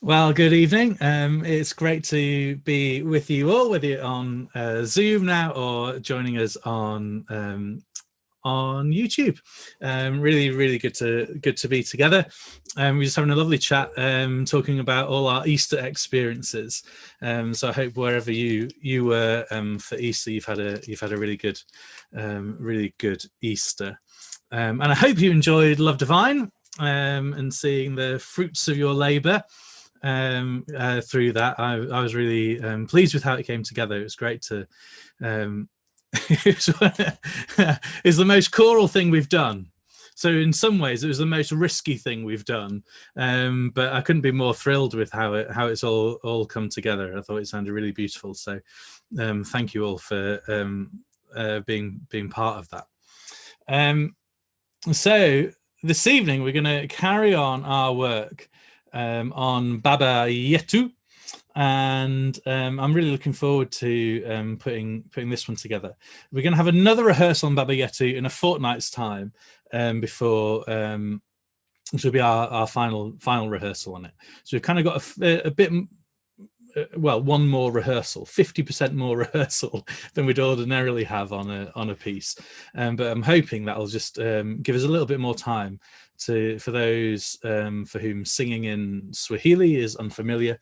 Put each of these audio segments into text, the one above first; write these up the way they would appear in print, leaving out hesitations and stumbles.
Well, good evening. It's great to be with you all, whether you're on Zoom now or joining us on YouTube. Really good to be together. We're just having a lovely chat, talking about all our Easter experiences. So I hope wherever you were for Easter, you've had a really good Easter. And I hope you enjoyed Love Divine and seeing the fruits of your labour. Through that, I was really pleased with how it came together. It was great to it's the most choral thing we've done, so in some ways it was the most risky thing we've done, but I couldn't be more thrilled with how it's all come together. I thought it sounded really beautiful, so thank you all for being part of that. So this evening we're going to carry on our work on Baba Yetu, and I'm really looking forward to putting this one together. We're going to have another rehearsal on Baba Yetu in a fortnight's time, before which will be our final rehearsal on it. So we've kind of got a bit, well, one more rehearsal, 50% more rehearsal than we'd ordinarily have on a piece, but I'm hoping that'll just give us a little bit more time for those for whom singing in Swahili is unfamiliar.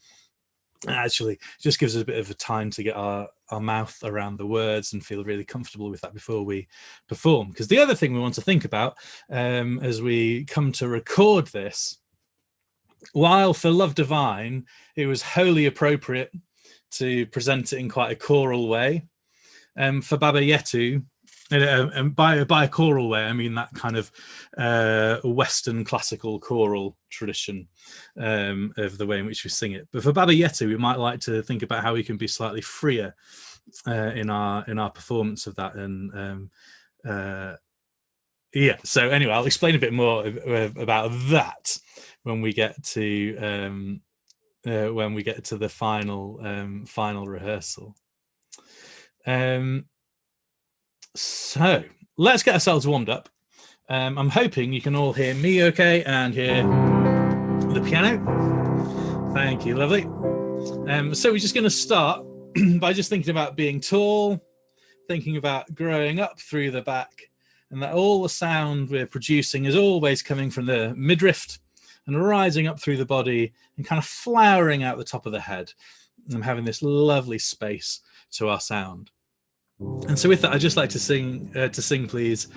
Actually, it just gives us a bit of a time to get our mouth around the words and feel really comfortable with that before we perform. Because the other thing we want to think about as we come to record this, while for Love Divine it was wholly appropriate to present it in quite a choral way, for Baba Yetu, and by a choral way, I mean that kind of Western classical choral tradition of the way in which we sing it. But for Baba Yetu, we might like to think about how we can be slightly freer in our performance of that. And yeah, so anyway, I'll explain a bit more about that when we get to the final rehearsal. So let's get ourselves warmed up. I'm hoping you can all hear me okay and hear the piano. Thank you, lovely. So we're just going to start by just thinking about being tall, thinking about growing up through the back, and that all the sound we're producing is always coming from the midriff and rising up through the body and kind of flowering out the top of the head, and having this lovely space to our sound. And so with that, I'd just like to sing, please.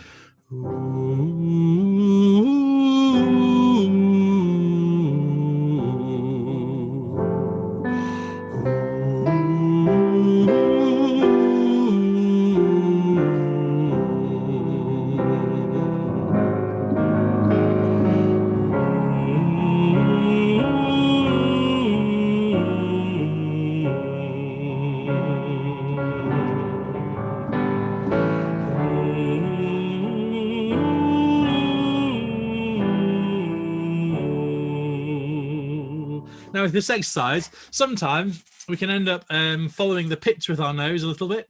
Now with this exercise, sometimes we can end up following the pitch with our nose a little bit.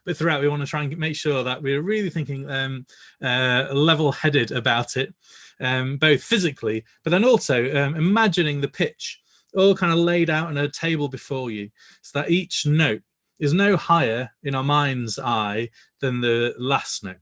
But throughout, we want to try and make sure that we're really thinking level-headed about it, both physically, but then also imagining the pitch all kind of laid out on a table before you, so that each note is no higher in our mind's eye than the last note.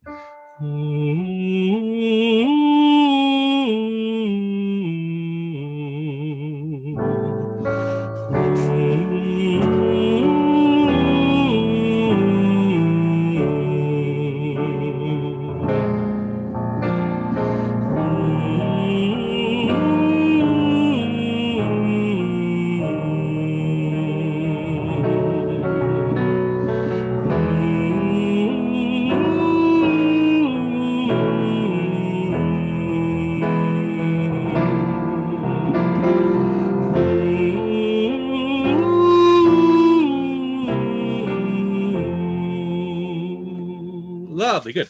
Lovely, good.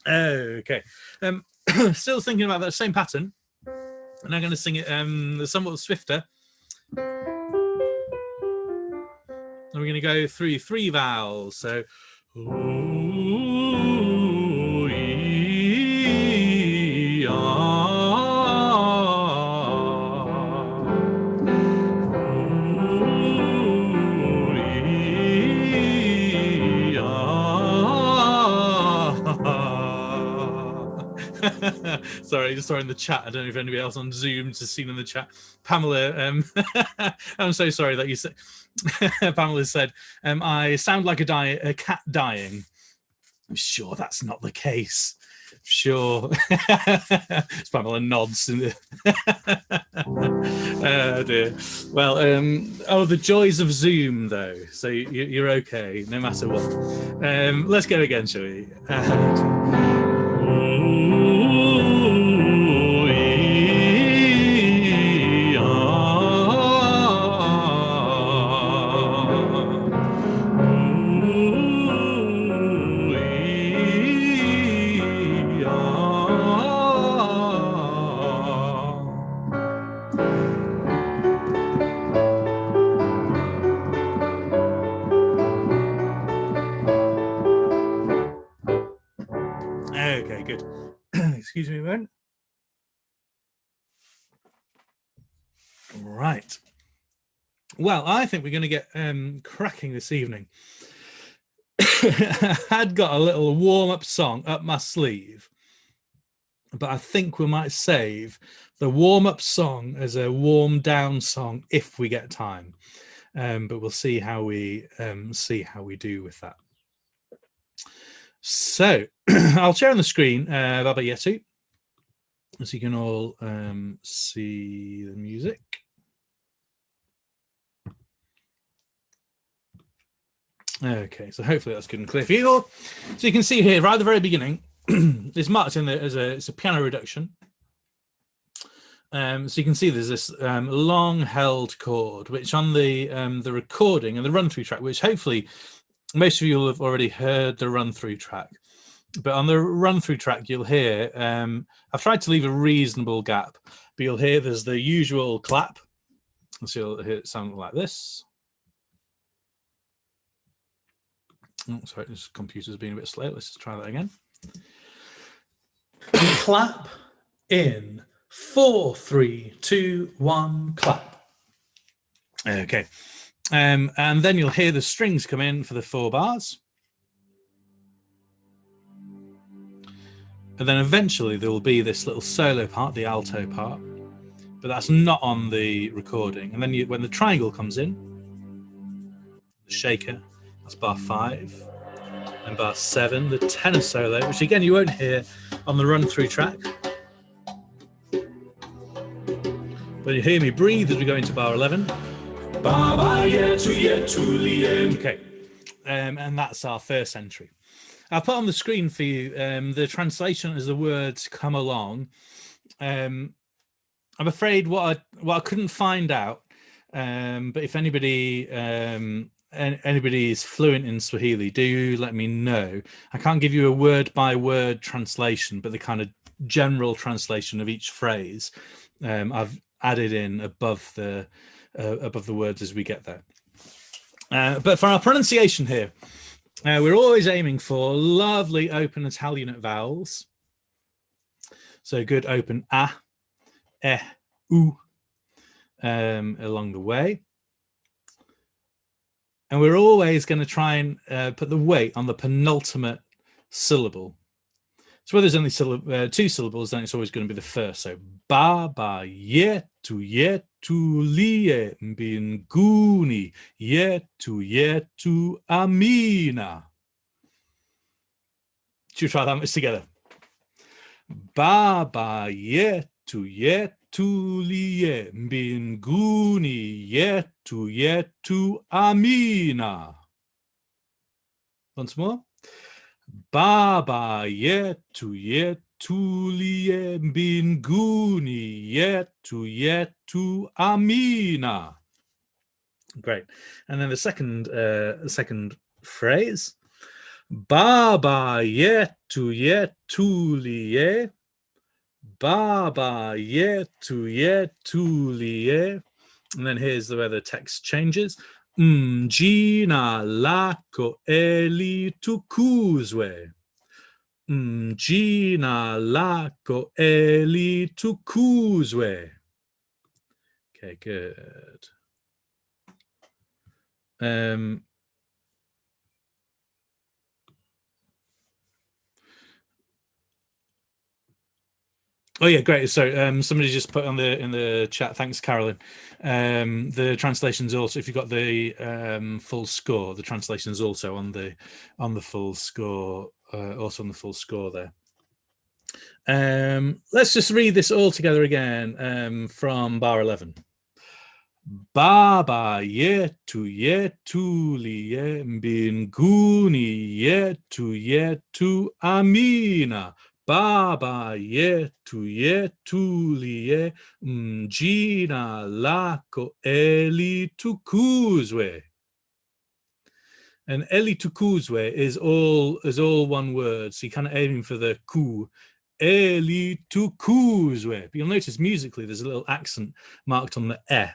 Okay. Still thinking about that same pattern, and I'm going to sing it somewhat swifter. And we're going to go through 3 vowels. So, Sorry, just throwing the chat. I don't know if anybody else on Zoom has seen in the chat. Pamela, I'm so sorry that you said. Pamela said, "I sound like a cat dying." I'm sure that's not the case. Sure. Pamela nods. Oh dear. Well, the joys of Zoom, though. So you're okay, no matter what. Let's go again, shall we? Okay, good. Excuse me a moment. Right. Well, I think we're going to get cracking this evening. I had got a little warm-up song up my sleeve, but I think we might save the warm-up song as a warm-down song if we get time. But we'll see how we do with that. So I'll share on the screen Baba Yetu, so you can all see the music. Okay, so hopefully that's good and clear for you all. So you can see here right at the very beginning, it's marked in there as it's a piano reduction. So you can see there's this long-held chord, which on the recording and the run-through track, which hopefully most of you will have already heard the run-through track. But on the run-through track, you'll hear, I've tried to leave a reasonable gap, but you'll hear there's the usual clap. So you'll hear it sound like this. Oh, sorry, this computer's being a bit slow. Let's just try that again. Clap in 4, 3, 2, 1, clap. Okay. And then you'll hear the strings come in for the 4 bars. And then eventually there will be this little solo part, the alto part, but that's not on the recording. And then when the triangle comes in, the shaker, that's bar 5. And bar 7, the tenor solo, which again you won't hear on the run-through track. But you hear me breathe as we go into bar 11. Baba Yetu Yetu Liem. Okay, and that's our first entry. I'll put on the screen for you the translation as the words come along. I'm afraid what I couldn't find out, but if anybody is fluent in Swahili, do let me know. I can't give you a word-by-word translation, but the kind of general translation of each phrase I've added in above the words as we get there. But for our pronunciation here, we're always aiming for lovely open Italian vowels. So good open a, e, u along the way. And we're always going to try and put the weight on the penultimate syllable. So where there's only 2 syllables, then it's always going to be the first. So Baba Yetu Yetu Lie Mbinguni Yetu Yetu Amina. Should we try that much together? Baba Yetu Yetu Lie Mbinguni Yetu Yetu Amina. Once more. Baba Yetu Yetu Lie Mbinguni Yetu Yetu Amina. Great. And then the second phrase. Baba Yetu Yetu Lie. Baba Yetu Yetu Lie. And then here's where the text changes. Mjina lako eli tukuzwe. Mjina lako eli tukuzwe. Okay, good. Oh yeah, great. So somebody just put in the chat. Thanks, Carolyn. The translation's also, if you've got the full score, the translation is also on the full score. Also on the full score there. Let's just read this all together again from bar 11. Baba Yetu Yetu Liye Mbinguni Yetu Yetu Amina. Baba Yetu Yetu Liye Mjina Lako Eli Tukuzwe. And Eli Tukuzwe is all one word, so you're kind of aiming for the ku. Eli Tukuzwe. But you'll notice musically there's a little accent marked on the e.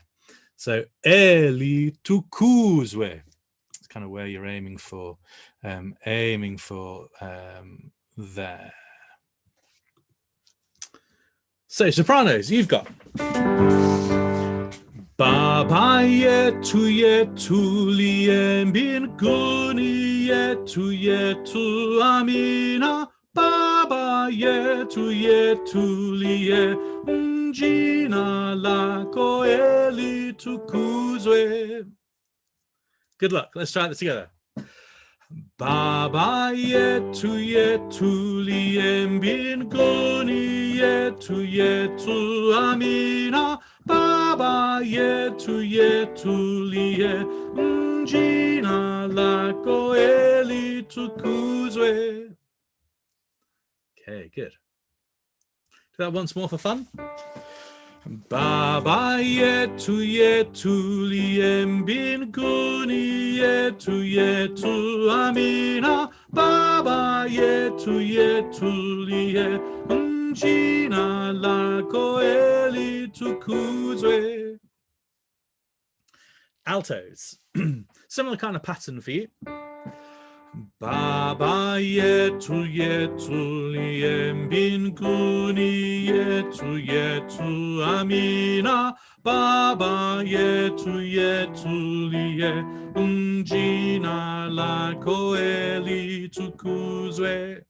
So Eli Tukuzwe. It's kind of where you're aiming for there. So sopranos, you've got Baba Yetu Yetu Liye Mbinguni Yetu Yetu Amina. Baba Yetu Yetu Liye Mjina Lako Eli Tukuzwe. Good luck. Let's try this together. Baba Yetu Yetu Liye Mbinguni Yetu Yetu Amina. Baba Yetu Yetu Liye Mjina Lako Eli Tukuzwe. Okay, good. Do that once more for fun. Baba Yetu Yetu Liye Mbinguni Yetu Yetu Amina. Baba Yetu Yetu Liye Mjina Lako Eli Tukuzwe. Altos. Similar kind of pattern for you. Baba Yetu Yetu Liye Mbinguni Yetu Yetu Amina. Baba Yetu Yetu Liye Mjina Lako Eli Tukuzwe.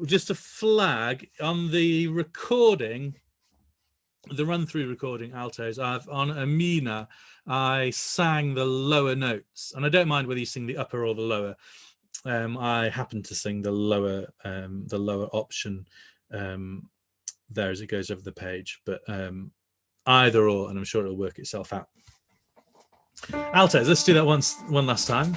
Just a flag on the recording, the run-through recording, altos, on Amina, I sang the lower notes, and I don't mind whether you sing the upper or the lower. I happen to sing the lower option there as it goes over the page, but either or, and I'm sure it'll work itself out. Altos, let's do that one last time.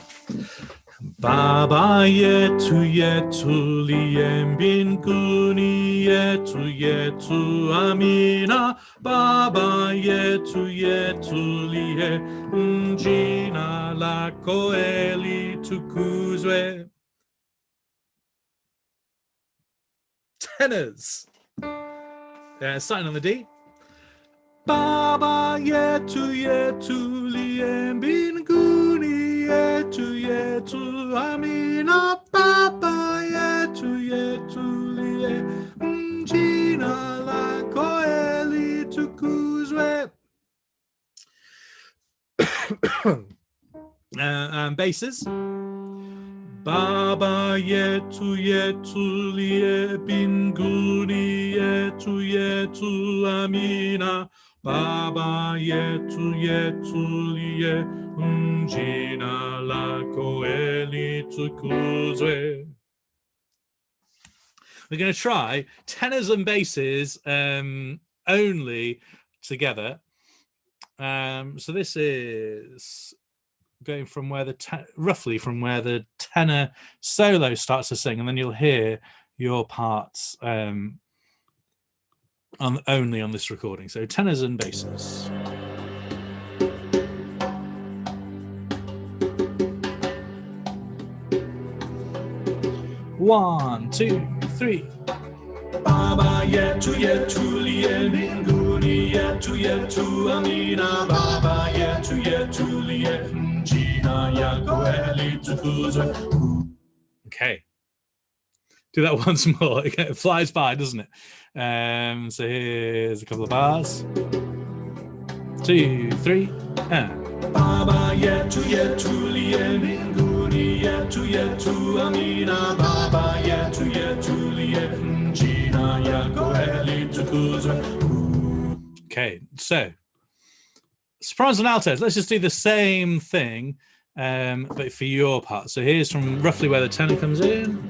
Baba Yetu Yetu Liye Mbinguni Yetu Yetu Amina. Baba Yetu Yetu Liye Mjina Lako Eli Tukuzwe. Tenors. Starting on the D. Baba Yetu Yetu Liye Mbinguni Yetu Yetu Amina. Baba Yetu Yetu Liye Mjina Lako Eli Tukuzwe. And basses. Baba Yetu Yetu Liye Mbinguni Yetu Yetu Amina. Baba Yetu Yetu Liye Mjina Lako Eli Tukuzwe. We're going to try tenors and basses only together. So this is going from where roughly from where the tenor solo starts to sing, and then you'll hear your parts only on this recording. So tenors and basses. One, two, three. Baba Yetu Yetu Liye Mbinguni Yetu Yetu Amina. Baba Yetu Yetu Liye Mjina Lako Eli Tukuzwe. Okay. Do that once more. It flies by, doesn't it? So here's a couple of bars. 2, 3, and Baba Yetu Yetu Liye Mbinguni Yetu Yetu Amina. Baba Yetu Yetu Liye Okay, so sopranos and altos. Let's just do the same thing, but for your part. So here's from roughly where the tenor comes in.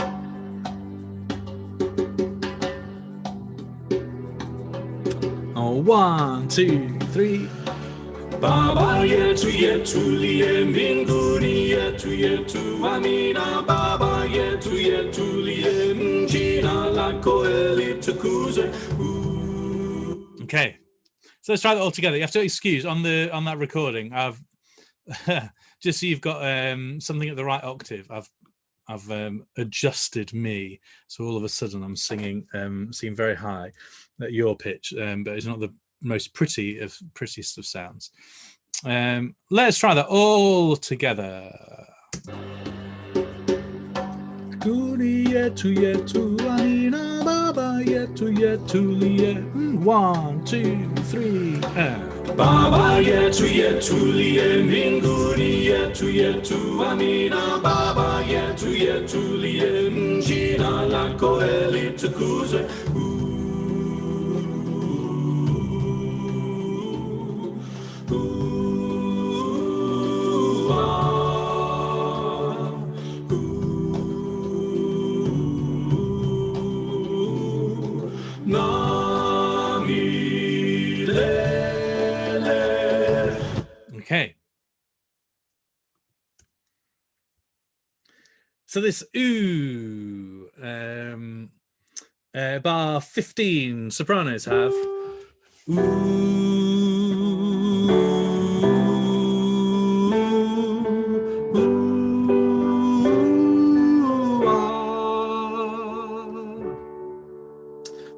Oh, 1, 2, 3. Baba Yetu Yetu liye mbinguni yetu yetu amina. Baba Yetu Yetu liye jina lako litukuzwe. Okay, so let's try that all together. You have to excuse on that recording. I've just so you've got something at the right octave. I've adjusted me, so all of a sudden I'm singing very high at your pitch, but it's not the most prettiest of sounds. Let's try that all together. Guni yetu yetu amina baba yetu yetu liye. 1, 2, 3. Baba yetu yetu liye mbinguni yetu yetu amina. Baba yetu yetu liye jina lako litukuzwe. Okay. So this ooh, bar 15 sopranos have.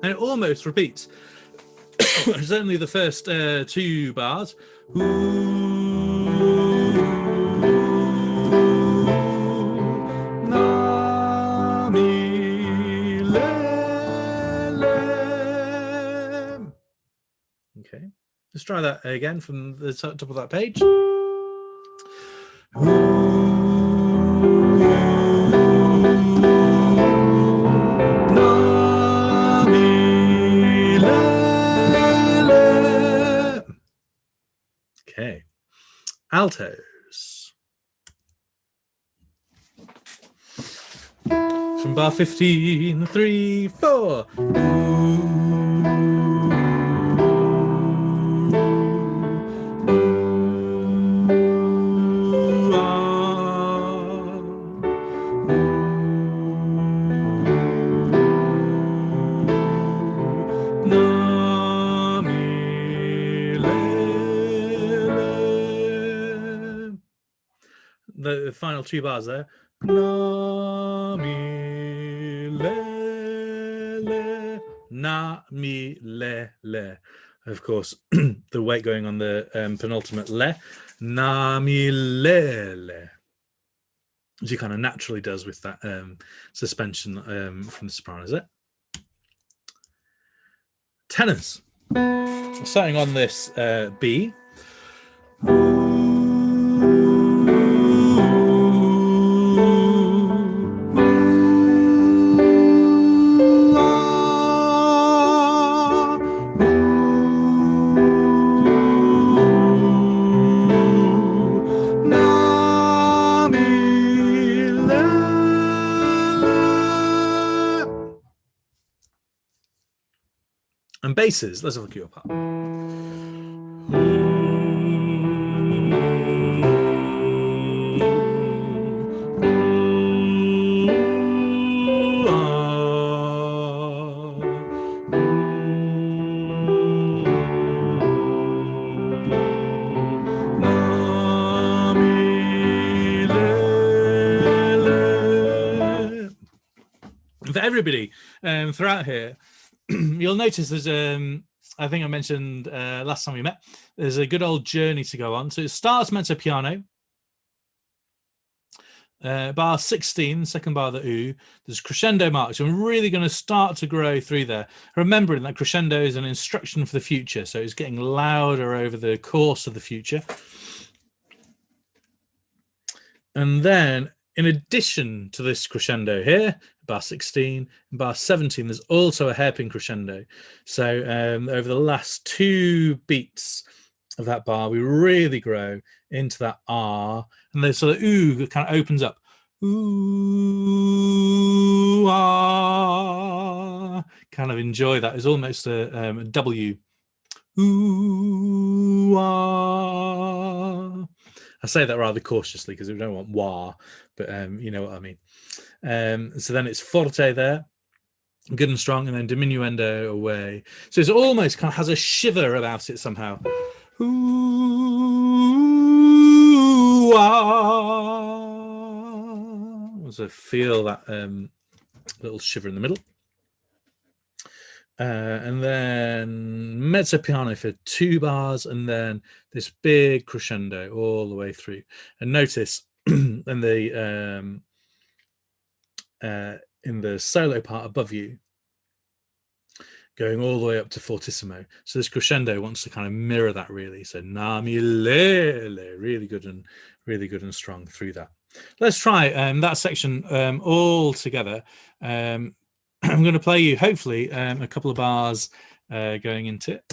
And it almost repeats. Certainly the first 2 bars. Okay, let's try that again from the top of that page. Okay, altos. From bar 15, 3, 4. The final 2 bars there. Na mi le le, na mi le le. Of course, the weight going on the penultimate le. Na mi le le, as he kind of naturally does with that suspension from the soprano, is it? Tenors. Starting on this B. And basses, let's have a look at your part. For everybody throughout here, you'll notice there's I think I mentioned last time we met, there's a good old journey to go on. So it starts mezzo piano, bar 16, second bar of the ooh, there's crescendo marks. So I'm really going to start to grow through there, remembering that crescendo is an instruction for the future, so it's getting louder over the course of the future. And then in addition to this crescendo here, bar 16, and bar 17, there's also a hairpin crescendo. So over the last 2 beats of that bar, we really grow into that R, and the sort of ooh kind of opens up. Ooh, ah. Kind of enjoy that. It's almost a W. Ooh, ah. I say that rather cautiously because we don't want wah, but you know what I mean. So then it's forte there, good and strong, and then diminuendo away. So it's almost kind of has a shiver about it somehow. Ooh, ah. So feel that little shiver in the middle. And then mezzo piano for 2 bars, and then this big crescendo all the way through. And notice in the solo part above you, going all the way up to fortissimo. So this crescendo wants to kind of mirror that really. So nami lele, really good and strong through that. Let's try that section all together. I'm going to play you hopefully a couple of bars going into it.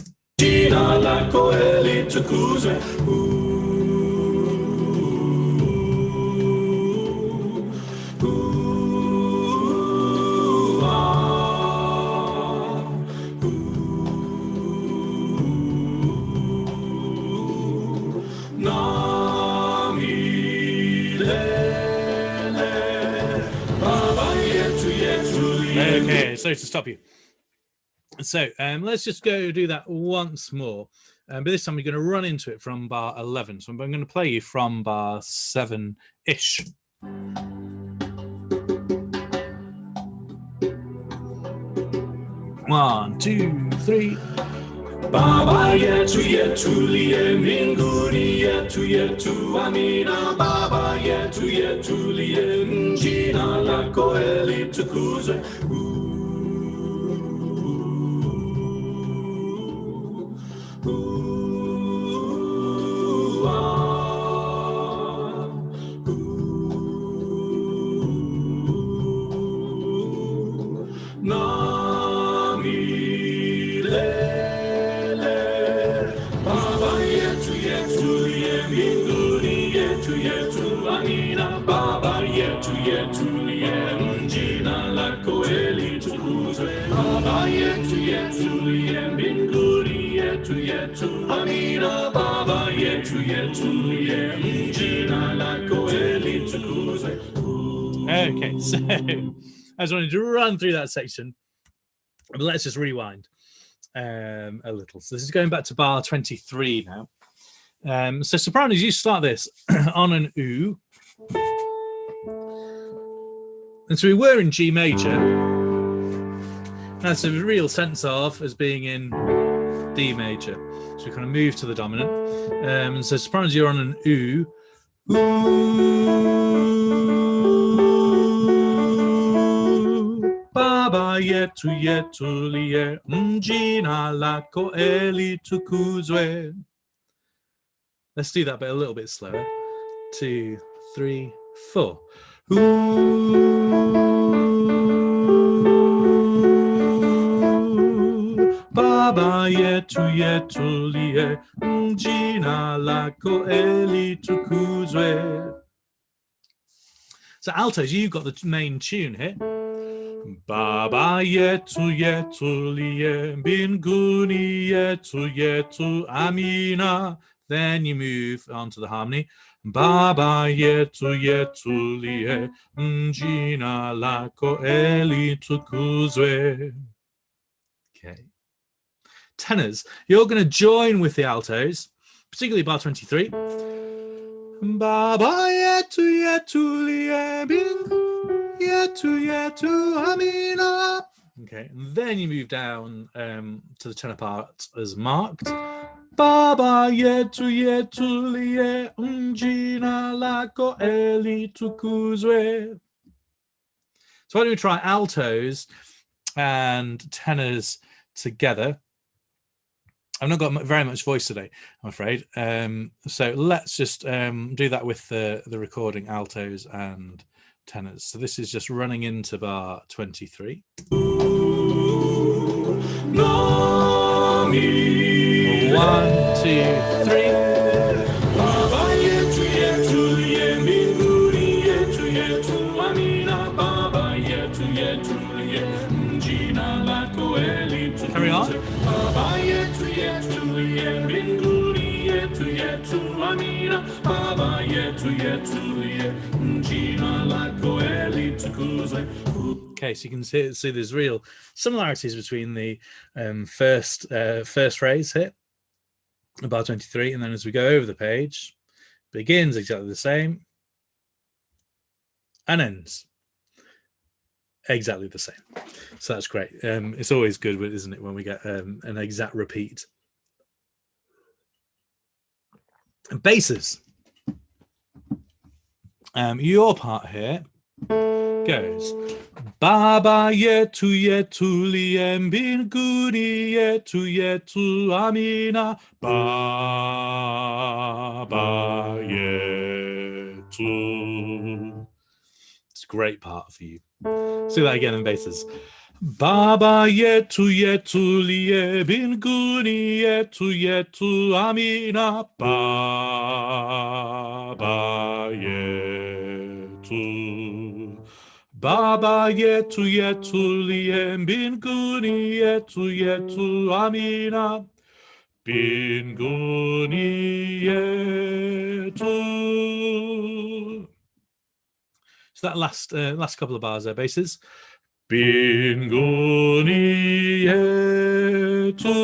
Okay, sorry to stop you. So let's just go do that once more. But this time we're going to run into it from bar 11. So I'm going to play you from bar 7-ish. 1, 2, 3. Baba Yetu Yetu liye mbinguni yetu yetu amina. Baba Yetu Yetu liye jina lako litukuzwe. Okay, so I just wanted to run through that section, but let's just rewind a little. So this is going back to bar 23 now. So sopranos, you start this on an oo. And so we were in G major. That's a real sense of as being in D major. So we kind of move to the dominant. And so sopranos, you're on an oo. Baba Yetu Yetu liye mjina lako litukuzwe. Let's do that bit a little bit slower. 2, 3, 4. Baba Yetu Yetu liye mjina lako litukuzwe. So altos, you've got the main tune here. Baba Yetu Yetu liye mbinguni yetu yetu amina. Then you move on to the harmony. Baba Yetu Yetu liye mjina lako litukuzwe. Okay. Tenors, you're going to join with the altos, particularly bar 23. Baba Yetu Yetu liye mbinguni yetu yetu amina. Okay, and then you move down to the tenor part as marked. Baba Yetu Yetu liye mjina lako litukuzwe. So why don't we try altos and tenors together? I've not got very much voice today, I'm afraid. So let's just do that with the recording, altos and tenors. So this is just running into bar 23. 1, 2, 3. Baba Yetu Yetu Ye Minguri Yetu Yetu Amina Baba Yetu Yetu Ye Njina Lako Eli. Carry on. Baba Yetu Yetu Ye Minguri Yetu Yetu Amina Baba Yetu Yetu Ye Njina Lako Eli Tukuze. Okay, so you can see there's real similarities between the first phrase here, bar 23, and then as we go over the page, begins exactly the same and ends exactly the same. So that's great. It's always good, isn't it, when we get an exact repeat. And basses. Your part here goes Baba Yetu Yetu Liem Bin Gudi Yetu Yetu Amina Baba Yetu. It's a great part for you. See that again in basses. Baba Yetu Yetu Liem Bin Gudi Yetu Yetu Amina Baba Yetu. Baba Yetu Yetu Liem Bin Guni Yetu Yetu Amina Bin Guni Yetu. So that last couple of bars there, basses. Bin Guni Yetu.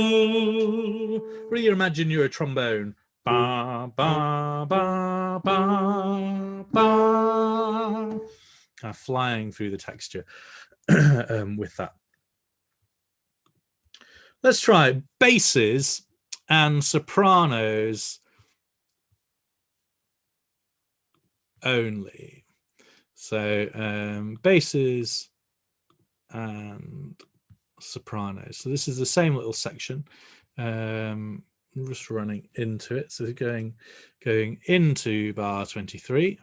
Really imagine you're a trombone. Ba ba ba ba ba. Kind of flying through the texture with that. Let's try basses and sopranos only. So basses and sopranos. So this is the same little section. I'm just running into it. So going into bar 23.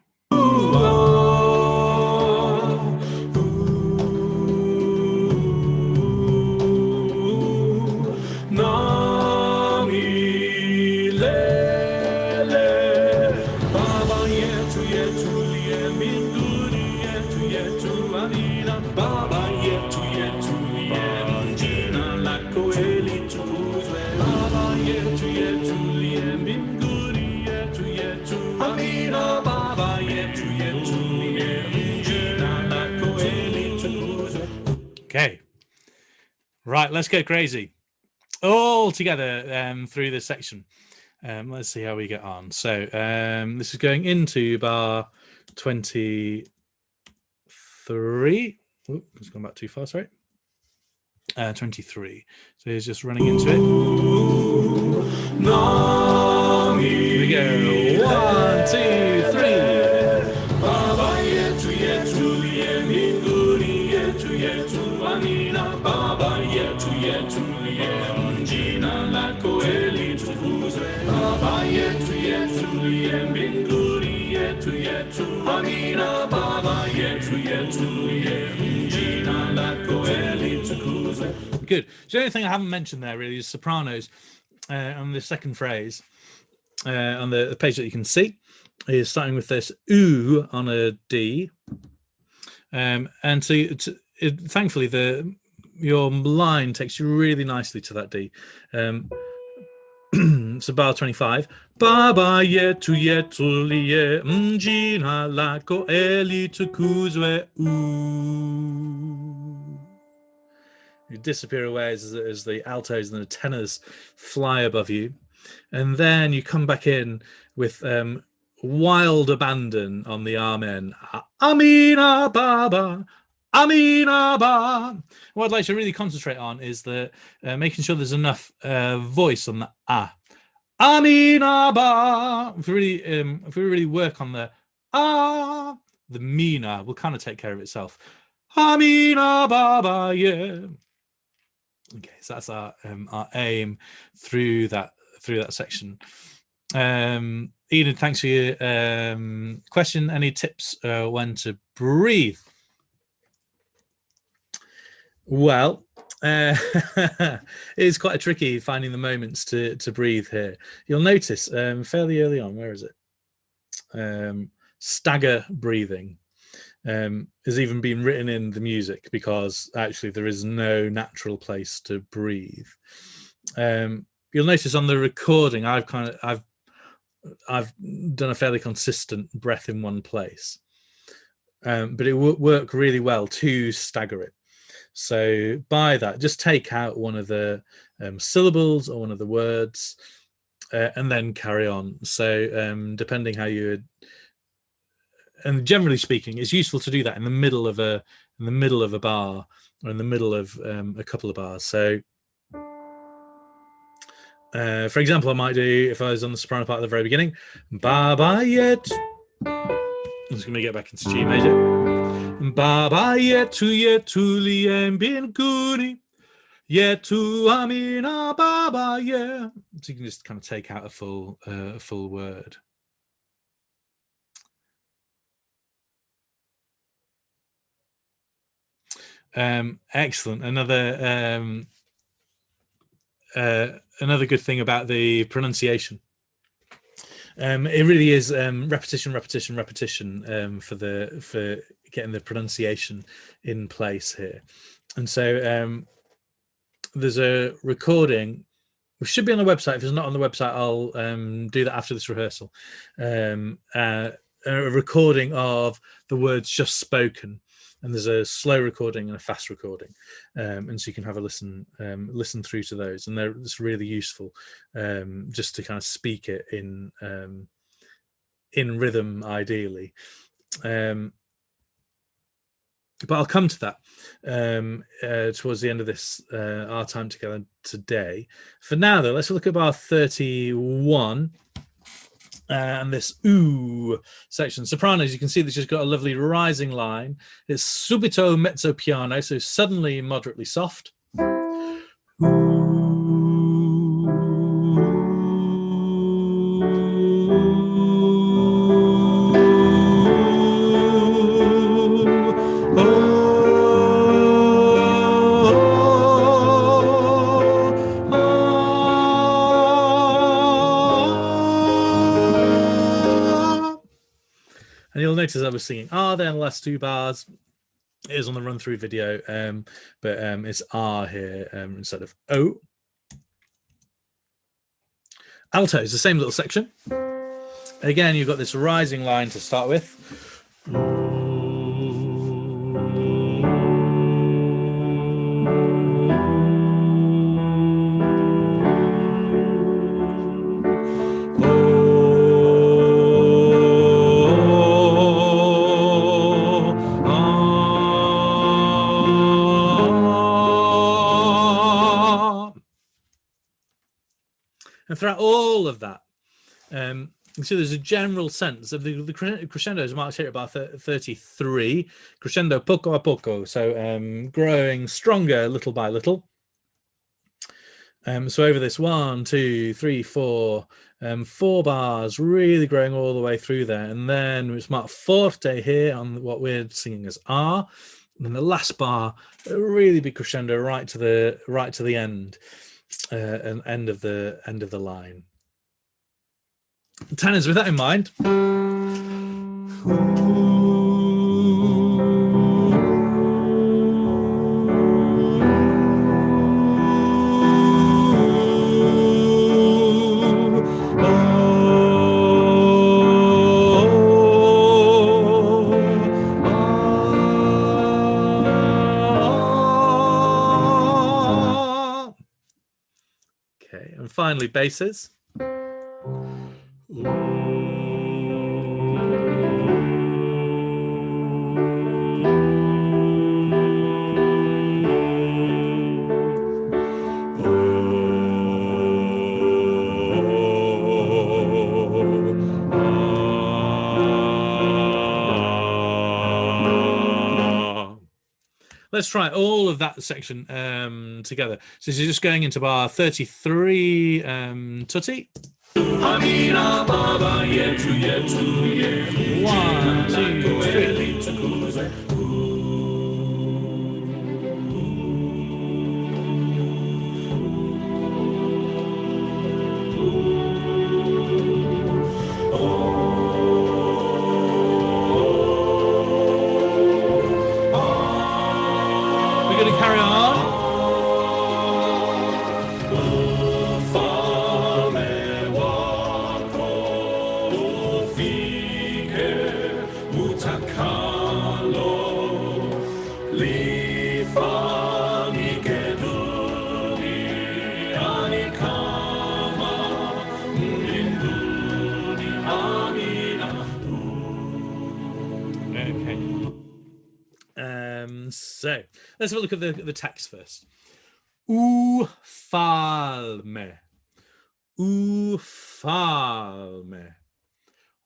Okay, right, let's go crazy all together through this section. Let's see how we get on. So this is going into bar 23. Oop, it's gone back too far, sorry. 23. So he's just running into it. Here we go. 1, 2, 3. Baba Yetu Yetu Yeminguri Yetu Yetu Amina Baba Yetu Yetu Yemjina Lako Eli Tukuze Baba Yetu Yetu Yeminguri Yetu Yetu Amina Baba Yetu Yetu Yemjina Lako Eli Tukuze. Good. So the only thing I haven't mentioned there really is sopranos on the second phrase on the page that you can see is starting with this oo on a D, and thankfully your line takes you really nicely to that D. So bar 25. Baba Yetu Yetu Liye Mjina Lako Eli Tukuzwe oo. You disappear away as the altos and the tenors fly above you, and then you come back in with wild abandon on the amen. Amina Baba, Amina Ba. What I'd like to really concentrate on is making sure there's enough voice on the ah. Amina Ba. If we really work on the ah, the mina will kind of take care of itself. Amina Baba, yeah. Okay, so that's our aim through that section. Enid, thanks for your question. Any tips when to breathe? Well, it's quite tricky finding the moments to breathe here. You'll notice fairly early on, where is it? Stagger breathing has even been written in the music, because actually there is no natural place to breathe. You'll notice on the recording, I've done a fairly consistent breath in one place, but it would work really well to stagger it. So by that, just take out one of the syllables or one of the words, and then carry on. So depending how you, and generally speaking, it's useful to do that in the middle of a bar, or in the middle of a couple of bars. So for example, I might do, if I was on the soprano part at the very beginning, Baba Yetu. I'm just going to get back into G major. Baba Yetu Yetu Liem Bin Kuni Yetu Amina Baba Yeah. So you can just kind of take out a full word. Excellent. Another good thing about the pronunciation. It really is repetition for getting the pronunciation in place here. And so there's a recording which should be on the website. If it's not on the website, I'll do that after this rehearsal. A recording of the words just spoken, and there's a slow recording and a fast recording, and so you can have a listen through to those, and it's really useful just to kind of speak it in rhythm, ideally. But I'll come to that towards the end of this our time together today. For now, though, let's look at bar 31 and this ooh section. Sopranos, you can see that she's got a lovely rising line. It's subito mezzo piano, so suddenly moderately soft. And you'll notice I was singing there in the last two bars. It is on the run-through video, but it's R here instead of O. Alto is the same little section. Again, you've got this rising line to start with. And throughout all of that, you see there's a general sense of the crescendo is marked here at bar 33, crescendo poco a poco, so growing stronger little by little. So over this 1, 2, 3, 4, 4 bars, really growing all the way through there, and then it's marked forte here on what we're singing as R, and then the last bar, a really big crescendo right to the end. And end of the line. Tenors, with that in mind, and finally basses. Let's try all of that section together. So you're just going into bar 33, tutti. Amina Baba Yetu Yetu Yetu. 1, 2, 3. We're going to carry on. So let's have a look at the text first. Ufalme, ufalme,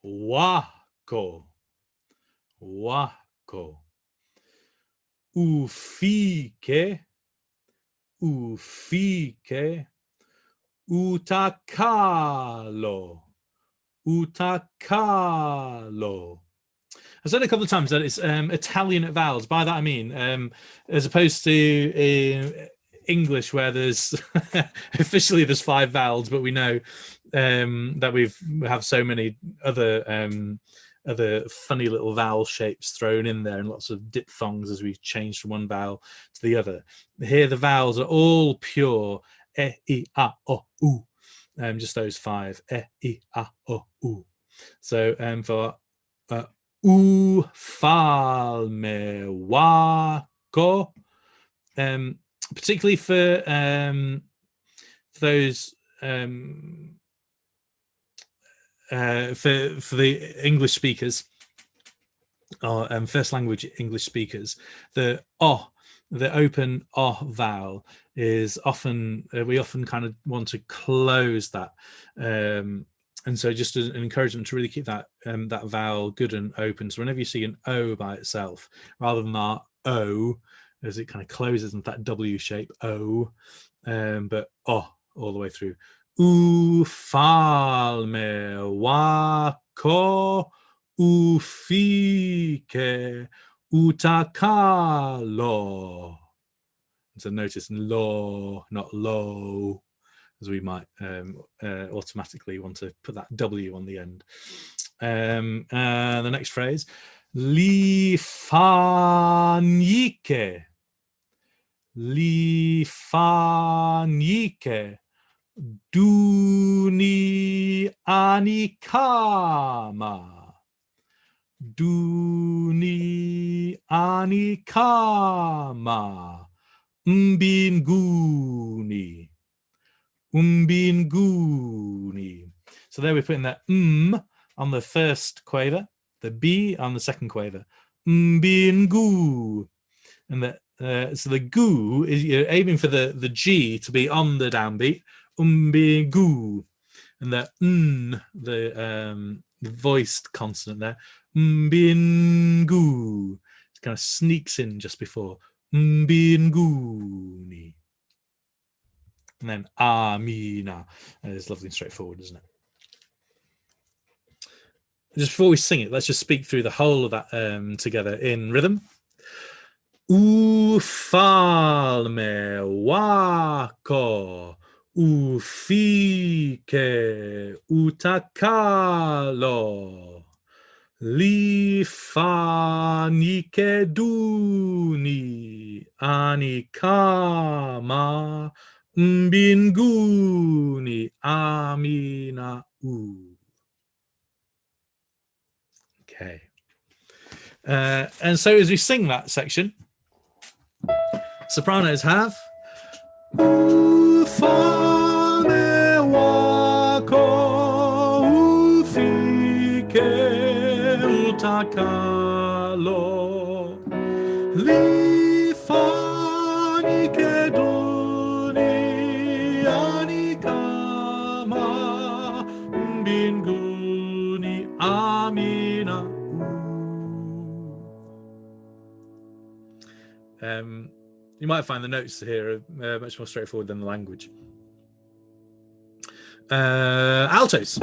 wako, wako, ufike, ufike, utakalo, utakalo. I've said a couple of times that it's Italian at vowels. By that I mean, as opposed to English, where there's officially there's 5 vowels, but we know that we have so many other funny little vowel shapes thrown in there, and lots of diphthongs as we change from one vowel to the other. Here, the vowels are all pure. E, I, A, O, U. Just those 5. E, I, A, O, U. So for ufalme wako, particularly for those for the English speakers or first language English speakers, the open vowel is often we often kind of want to close that. And so just an encouragement to really keep that that vowel good and open. So whenever you see an O by itself, rather than that O, as it kind of closes into that W shape, O, but O all the way through. Ufalme wako ufike utakalo. So notice lo, not low, as we might automatically want to put that W on the end. The next phrase, lifanike, lifanike, duni anikama, duni anikama, mbinguni. Umbinguni. So there we're putting that on the first quaver, the B on the second quaver. Umbingu. And that so the gu is, you're aiming for the G to be on the downbeat. Umbingu. And the the voiced consonant there. Umbingu. It kind of sneaks in just before. Umbinguni. And then Amina. It's lovely and straightforward, isn't it? Just before we sing it, let's just speak through the whole of that together in rhythm. Ufalme wako ufike utakalo lifanike duni anikama mbinguni amina Okay. And so as we sing that section, sopranos have ufalme wako ufike utakalo lifanike duni anikama mbinguni amina. You might find the notes here are much more straightforward than the language. Altos.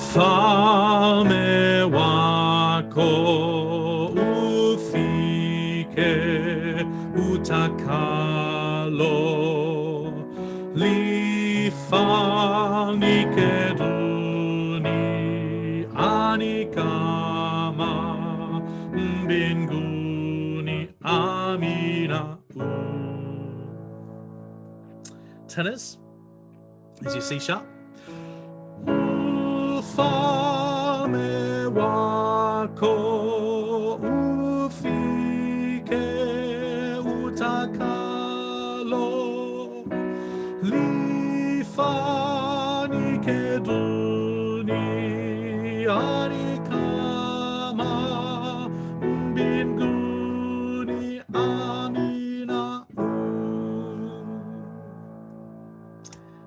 Ufame wako ufike utakalo lifanike duni anikama mbinguni amina. Tenors is your C sharp. Ufame wako ufike utakalo lifanike duni anikama mbinguni amina.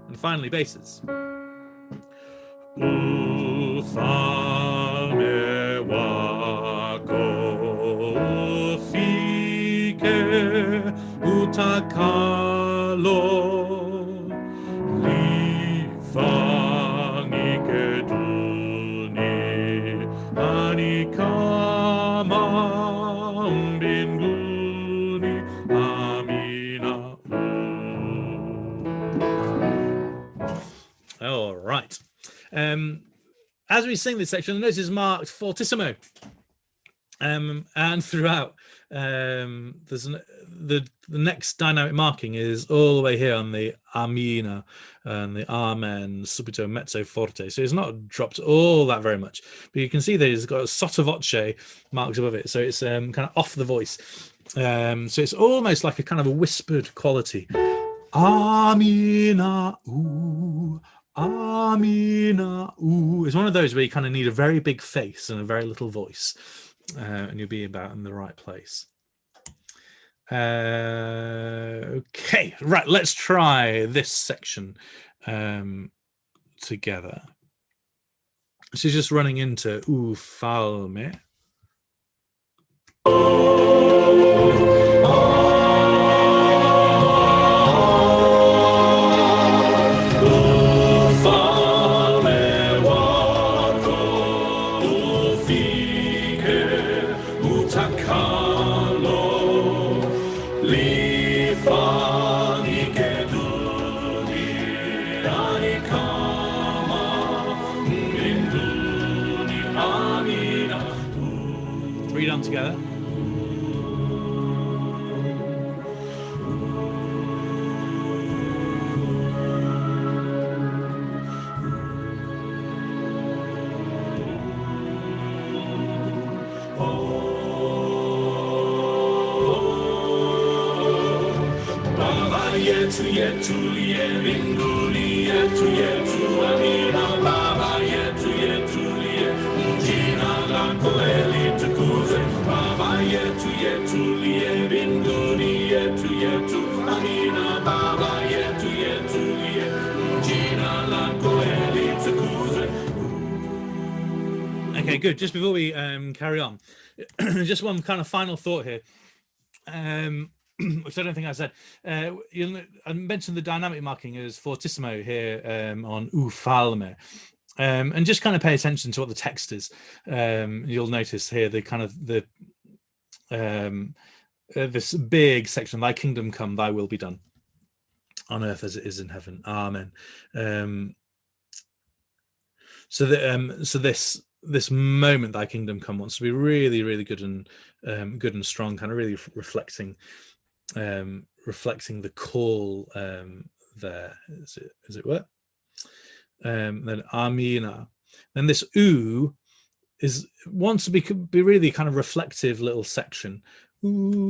And finally, basses. Ufame wako ufike utakalo lifanike duni anikama mbinguni amina. All right. As we sing this section, the note is marked fortissimo, and throughout, there's the next dynamic marking is all the way here on the amina and the amen, subito, mezzo, forte. So it's not dropped all that very much, but you can see that it's got a sotto voce marked above it, so it's kind of off the voice. So it's almost like a kind of a whispered quality. Amina, ooh. Amina, ooh. It's one of those where you kind of need a very big face and a very little voice, and you'll be about in the right place. Okay, right, let's try this section together. So just running into ufalme. Read on together. Baba Yetu Yetu Ye Binguni Yetu Yetu Amina Baba Yetu Yetu Ye Jina La Koeli Tukuze Baba Yetu Yetu Ye Binguni Yetu Yetu Amina Baba Yetu Yetu Ye Jina La Koeli Tukuze. Okay, good. Just before we carry on, just one kind of final thought here. Which I don't think I said. I mentioned the dynamic marking as fortissimo here on ufalme, and just kind of pay attention to what the text is. You'll notice here the kind of the this big section: "Thy kingdom come, Thy will be done, on earth as it is in heaven. Amen." So this moment, "Thy kingdom come," wants to be really, really good and strong, kind of really reflecting the call there, as it were. Then amina. Then this ooh wants to be really kind of reflective little section. Ooh,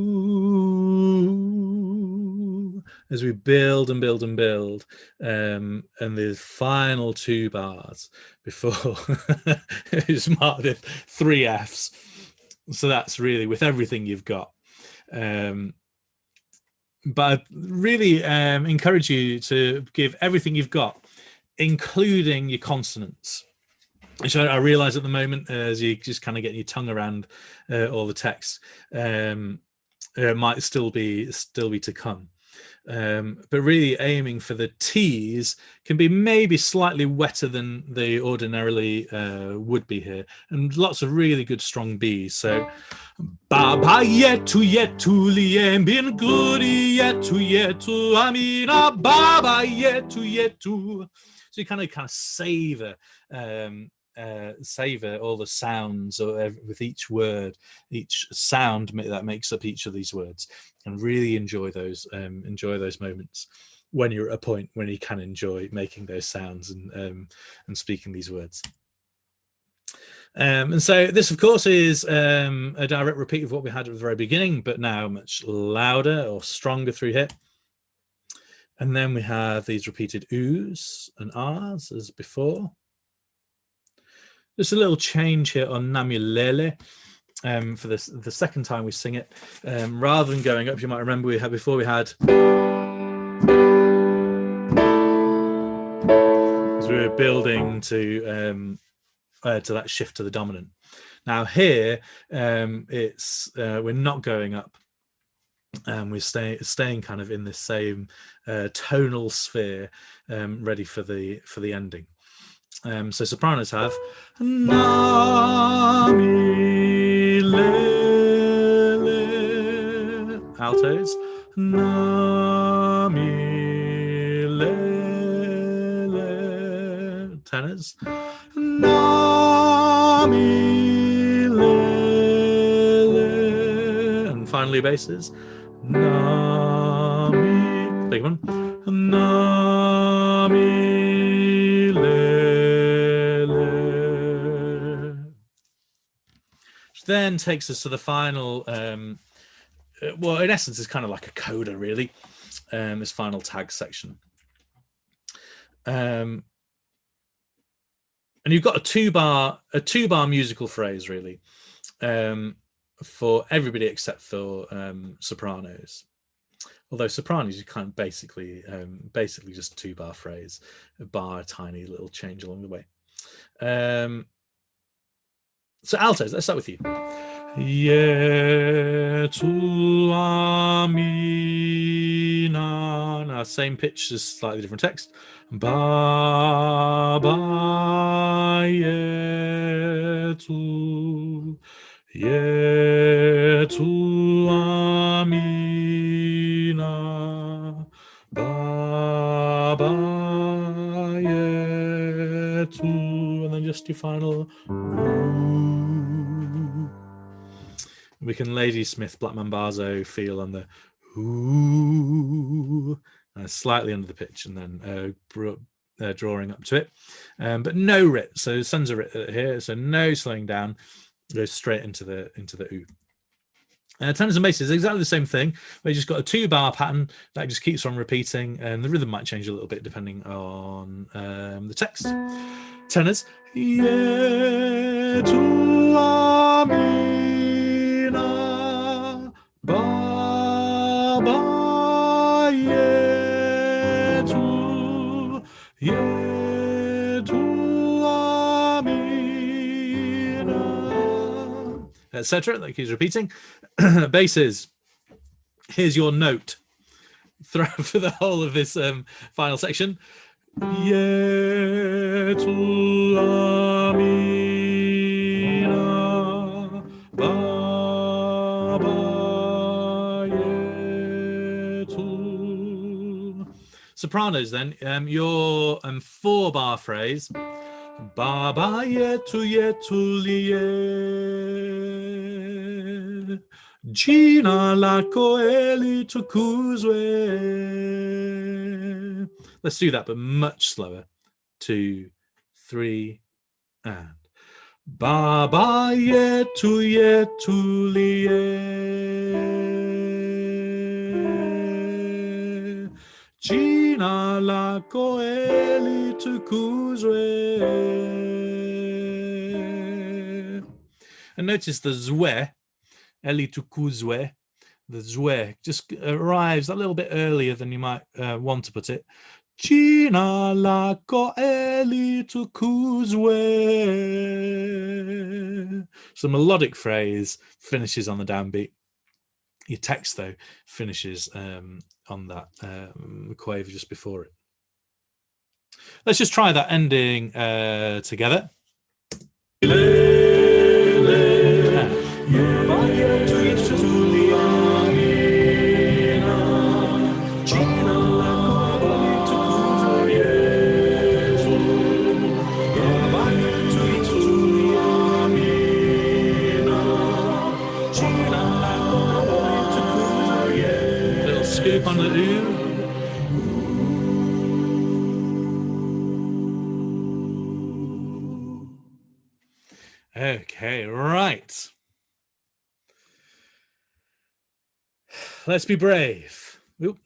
as we build and build and build, and the final two bars before it's marked with 3 Fs. So that's really with everything you've got. But I really encourage you to give everything you've got, including your consonants, which I realize at the moment, as you just kind of get your tongue around all the text, might still be to come. But really aiming for the T's can be maybe slightly wetter than they ordinarily would be here, and lots of really good strong B's. So Baba Yetu Yetu Liem Bin Guri Yetu Yetu Amina Baba Yetu Yetu. So you kind of savor savor all the sounds with each word, each sound that makes up each of these words, and really enjoy those moments when you're at a point when you can enjoy making those sounds and speaking these words. And so this, of course, is a direct repeat of what we had at the very beginning, but now much louder or stronger through here. And then we have these repeated oohs and ahs as before. Just a little change here on namulele for the second time we sing it. Rather than going up, you might remember we had as we were building to that shift to the dominant. Now here, we're not going up. We're staying kind of in the same tonal sphere, ready for the ending. So sopranos have na mi le le. Altos na mi le le. Tenors na mi le le. And finally basses na mi. Big one. Na mi le le. Which then takes us to the final. Well, in essence, it's kind of like a coda, really. This final tag section. And you've got a two bar musical phrase, really, for everybody except for sopranos. Although sopranos, you kind of basically just a 2-bar phrase, a tiny little change along the way. So altos, let's start with you. Yetu amina. Now same pitch, just slightly different text. Baba yetu. Yetu amina. Baba yetu. And then just your final. We can Ladysmith Black Mambazo feel on the ooh, slightly under the pitch, and then drawing up to it, but no writ. So sans a writ here, so no slowing down. Goes straight into the ooh. Tenors and basses, exactly the same thing. We just got a 2-bar pattern that just keeps on repeating, and the rhythm might change a little bit depending on the text. Tenors, yetu amina, Baba yetu, yetu amina, etc. That keeps repeating. Basses, here's your note for the whole of this final section. Yetu amina, Baba yetu. Sopranos then, your 4-bar phrase, Baba yetu yetu liye, Gina lako eli tukuzwe. Let's do that, but much slower. 2, 3, and Baba yetu yetu liye, Gina lako eli tukuzwe. And notice the zwe, eli tukuzwe. The zwe just arrives a little bit earlier than you might want to put it. Gina lako eli tukuzwe. So melodic phrase finishes on the downbeat. Your text, though, finishes on that quaver just before it. Let's just try that ending together. Little scoop on the ooh. Okay, right. Let's be brave. Oop.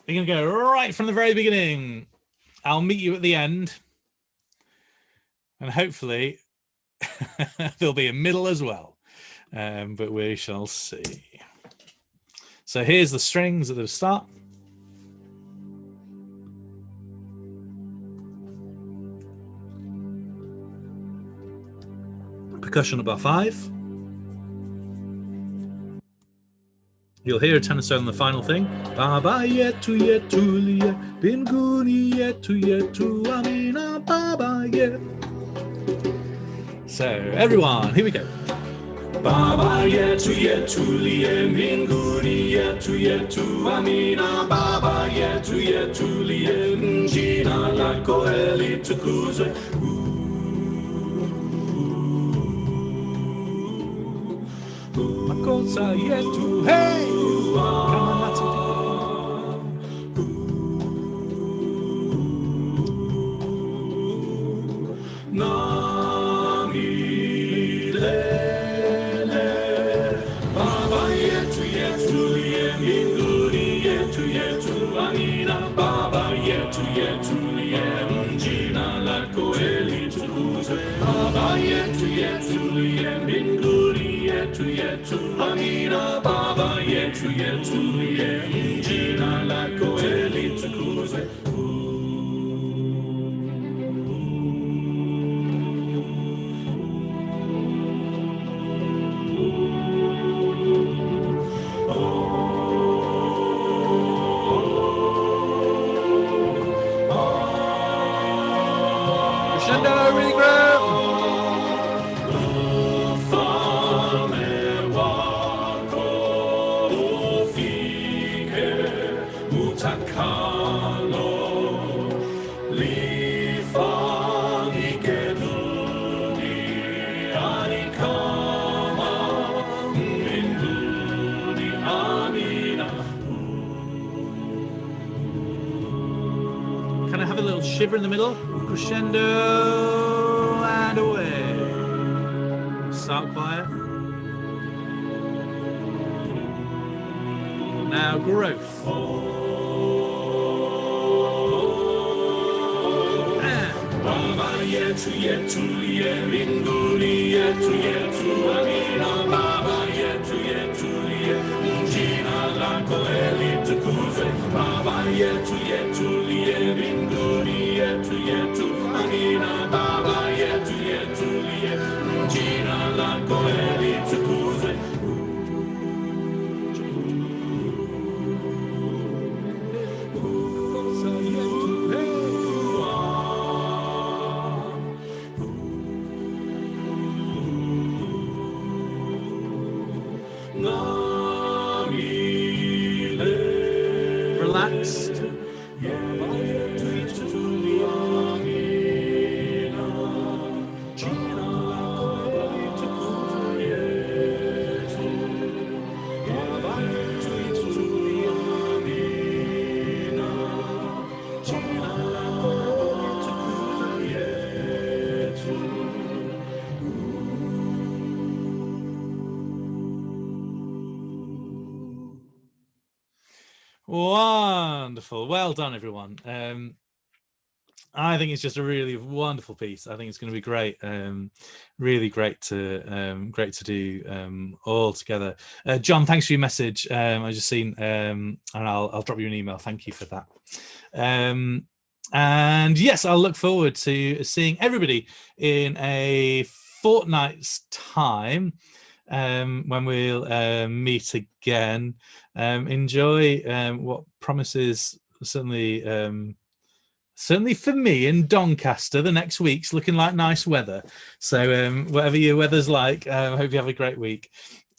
We're going to go right from the very beginning. I'll meet you at the end. And hopefully there'll be a middle as well. But we shall see. So here's the strings at the start. Percussion at bar 5. You'll hear a tenor solo on the final thing. Baba Yetu Yetu Liye Binguni Yetu Yetu Amina Baba Yetu. So everyone, here we go. Baba Yetu Yetu Liye Binguni Yetu Yetu Amina Baba Yetu Yetu Liye Njina Lako Eli Tukuzwe. Makosa Yetu Hey Baba Yetu Yetu Liye Binguni Yetu Yetu Amina Baba Yetu Yetu Liye Njina Lako Eli Tukuzwe. Really great. Can I have a little shiver in the middle? Crescendo and away. Start quiet. Now growth. Baba Yetu Yetu Liye Binguni Yetu Yetu Amina Baba Yetu Yetu Liye Njina Lako Eli Tukuzwe. Baba Yetu Yetu Liye Binguni Yetu Yetu Amina Baba Yetu Yetu Liye Njina Lako Eli Tukuzwe. Relaxed. Wonderful. Well done, everyone. I think it's just a really wonderful piece. I think it's going to be great. Really great to do all together. John, thanks for your message. I just seen, and I'll drop you an email. Thank you for that. And yes, I'll look forward to seeing everybody in a fortnight's time. when we'll meet again. Enjoy what promises certainly for me in Doncaster, the next week's looking like nice weather. So whatever your weather's like, I hope you have a great week,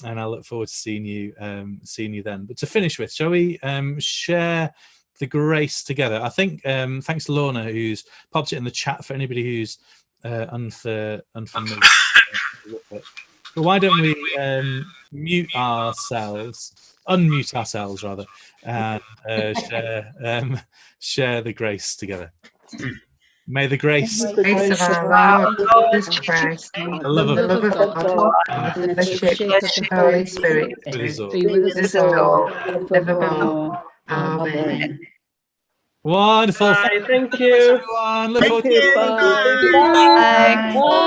and I look forward to seeing you then. But to finish with, shall we share the grace together? I think thanks to Lorna, who's popped it in the chat for anybody who's unfamiliar. But why don't we unmute ourselves rather, and share the grace together. May the grace of our Lord Jesus Christ, the love of God, and the fellowship of the Holy Spirit be with us all, evermore. Amen. Wonderful. Bye. Thank Thanks, you. everyone. Look forward to Bye. Bye.